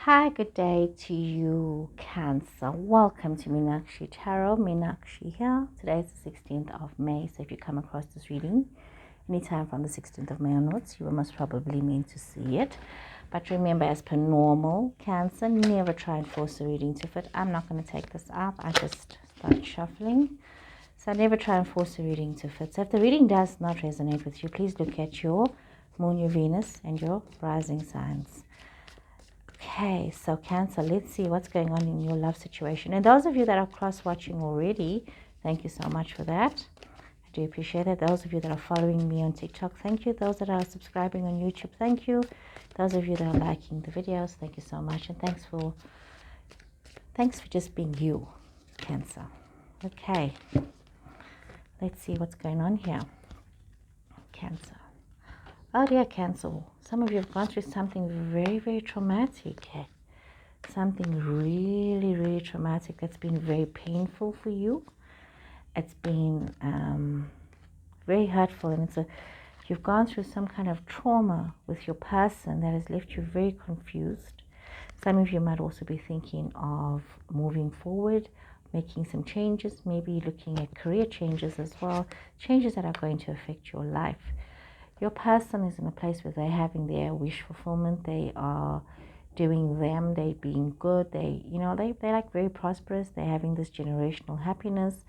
Hi, good day to you, Cancer. Welcome to Meenakshi Tarot. Meenakshi here. Today is the 16th of May, so if you come across this reading anytime from the 16th of May onwards, you were most probably meant to see it. But remember, as per normal, Cancer, never try and force a reading to fit. I'm not going to take this up. I just start shuffling. So never try and force a reading to fit. So if the reading does not resonate with you, please look at your Moon, your Venus, and your rising signs. Okay, so Cancer, let's see what's going on in your love situation. And those of you that are cross-watching already, thank you so much for that. I do appreciate it. Those of you that are following me on TikTok, thank you. Those that are subscribing on YouTube, thank you. Those of you that are liking the videos, thank you so much. And thanks for just being you, Cancer. Okay, let's see what's going on here. Cancer. Oh dear, Cancer. Some of you have gone through something very, very traumatic. Something really, really traumatic that's been very painful for you. It's been very hurtful, and you've gone through some kind of trauma with your person that has left you very confused. Some of you might also be thinking of moving forward, making some changes, maybe looking at career changes as well, changes that are going to affect your life. Your person is in a place where they're having their wish fulfillment. They are doing them, they being good, they're like very prosperous, they're having this generational happiness.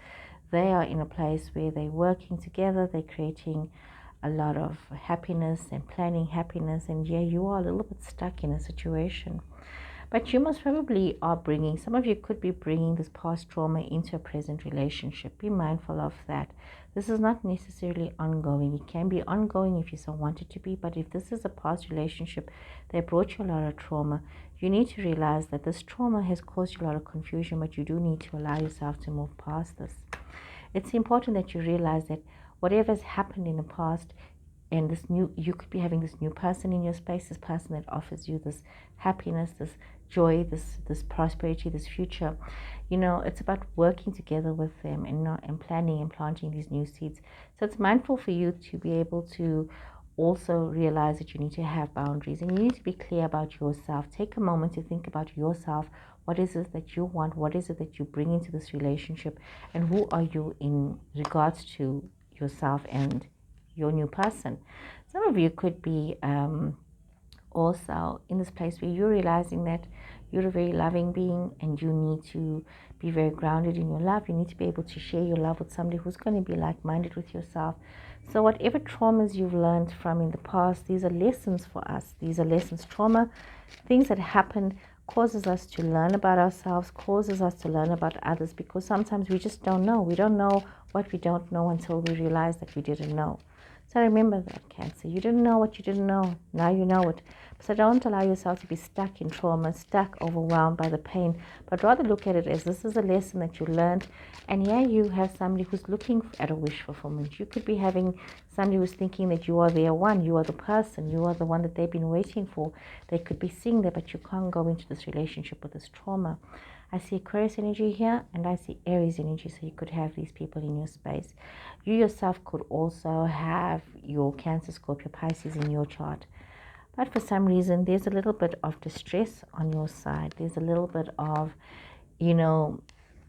They are in a place where they're working together, they're creating a lot of happiness and planning happiness, and yeah, you are a little bit stuck in a situation. But you most probably are bringing, some of you could be bringing this past trauma into a present relationship. Be mindful of that. This is not necessarily ongoing. It can be ongoing if you so want it to be, but if this is a past relationship that brought you a lot of trauma, you need to realize that this trauma has caused you a lot of confusion, but you do need to allow yourself to move past this. It's important that you realize that whatever has happened in the past, and you could be having this new person in your space, this person that offers you this happiness, this joy, this prosperity, this future. It's about working together with them and planning and planting these new seeds. So it's mindful for you to be able to also realize that you need to have boundaries, and you need to be clear about yourself. Take a moment to think about yourself. What is it that you want? What is it that you bring into this relationship? And who are you in regards to yourself and your new person? Some of you could be also in this place where you're realizing that you're a very loving being and you need to be very grounded in your love. You need to be able to share your love with somebody who's going to be like-minded with yourself. So whatever traumas you've learned from in the past, these are lessons for us. These are lessons. Trauma, things that happened, causes us to learn about ourselves, causes us to learn about others, because sometimes we just don't know. We don't know what we don't know until we realize that we didn't know. So remember that, Cancer. You didn't know what you didn't know. Now you know it. So don't allow yourself to be stuck in trauma, stuck, overwhelmed by the pain, but rather look at it as this is a lesson that you learned. And yeah, you have somebody who's looking at a wish fulfillment. You could be having somebody who's thinking that you are their one, you are the person, you are the one that they've been waiting for. They could be seeing that, but you can't go into this relationship with this trauma. I see Aquarius energy here, and I see Aries energy, so you could have these people in your space. You yourself could also have your Cancer, Scorpio, Pisces in your chart. But for some reason, there's a little bit of distress on your side. There's a little bit of,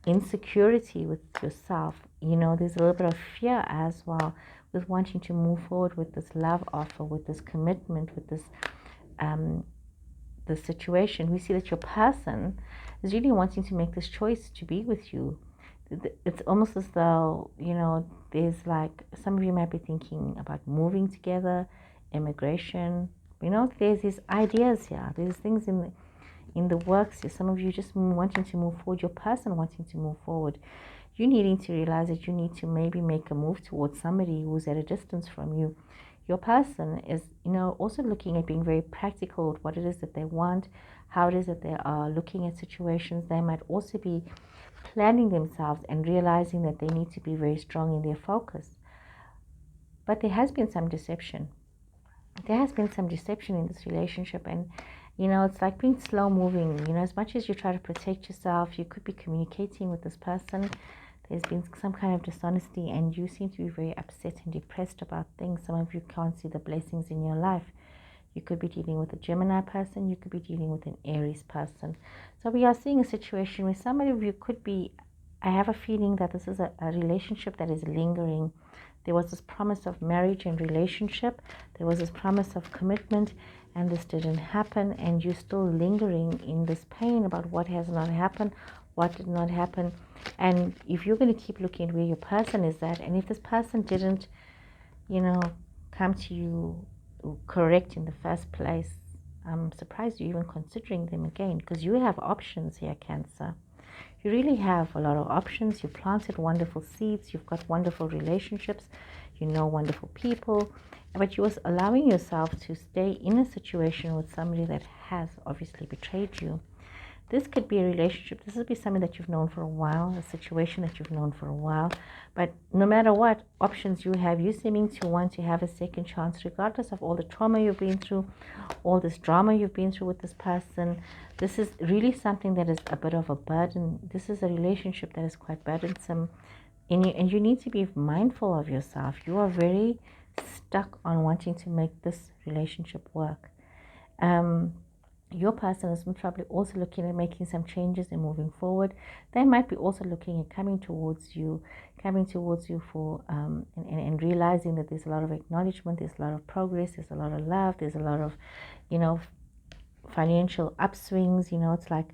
insecurity with yourself. There's a little bit of fear as well with wanting to move forward with this love offer, with this commitment, with this situation. We see that your person is really wanting to make this choice to be with you. It's almost as though, there's like, some of you might be thinking about moving together, immigration. There's these ideas here. There's things in the works here. Some of you just wanting to move forward. Your person wanting to move forward. You needing to realize that you need to maybe make a move towards somebody who's at a distance from you. Your person is, also looking at being very practical with what it is that they want, how it is that they are looking at situations. They might also be planning themselves and realizing that they need to be very strong in their focus. But there has been some deception. There has been some deception in this relationship, and it's like being slow moving. As much as you try to protect yourself, you could be communicating with this person. There's been some kind of dishonesty, and you seem to be very upset and depressed about things. Some of you can't see the blessings in your life. You could be dealing with a Gemini person. You could be dealing with an Aries person. So we are seeing a situation where somebody of you could be, I have a feeling that this is a relationship that is lingering. There was this promise of marriage and relationship. There was this promise of commitment, and this didn't happen, and you're still lingering in this pain about what has not happened, what did not happen. And if you're going to keep looking at where your person is at, and if this person didn't, come to you correct in the first place, I'm surprised you're even considering them again, because you have options here, Cancer. You really have a lot of options. You planted wonderful seeds. You've got wonderful relationships. You know wonderful people. But you're allowing yourself to stay in a situation with somebody that has obviously betrayed you. This could be a relationship. This would be something that you've known for a while, a situation that you've known for a while. But no matter what options you have, you're seeming to want to have a second chance, regardless of all the trauma you've been through, all this drama you've been through with this person. This is really something that is a bit of a burden. This is a relationship that is quite burdensome. And you need to be mindful of yourself. You are very stuck on wanting to make this relationship work. Your person is probably also looking at making some changes and moving forward. They might be also looking at coming towards you for and realizing that there's a lot of acknowledgement, there's a lot of progress, there's a lot of love, there's a lot of financial upswings. It's like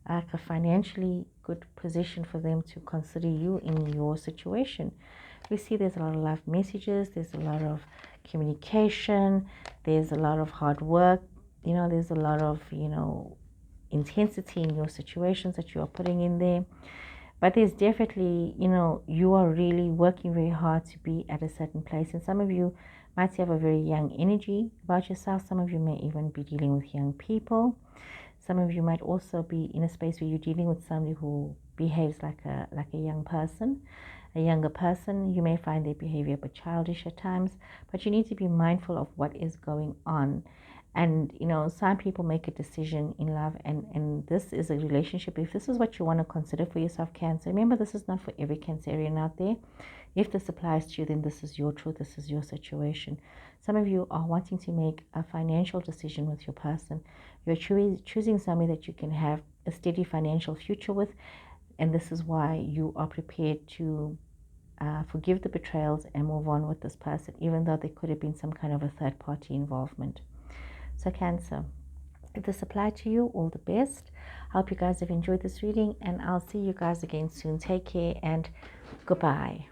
a financially good position for them to consider you in your situation. We see there's a lot of love messages, there's a lot of communication, there's a lot of hard work. There's a lot of, intensity in your situations that you are putting in there. But there's definitely, you are really working very hard to be at a certain place. And some of you might have a very young energy about yourself. Some of you may even be dealing with young people. Some of you might also be in a space where you're dealing with somebody who behaves like a young person. A younger person, you may find their behavior a bit childish at times, but you need to be mindful of what is going on. And some people make a decision in love, and this is a relationship. If this is what you want to consider for yourself, Cancer, remember, this is not for every Cancerian out there. If this applies to you, then this is your truth, this is your situation. Some of you are wanting to make a financial decision with your person. You're choosing somebody that you can have a steady financial future with, and this is why you are prepared to forgive the betrayals and move on with this person, even though there could have been some kind of a third-party involvement. So Cancer, if this applied to you, all the best. I hope you guys have enjoyed this reading, and I'll see you guys again soon. Take care and goodbye.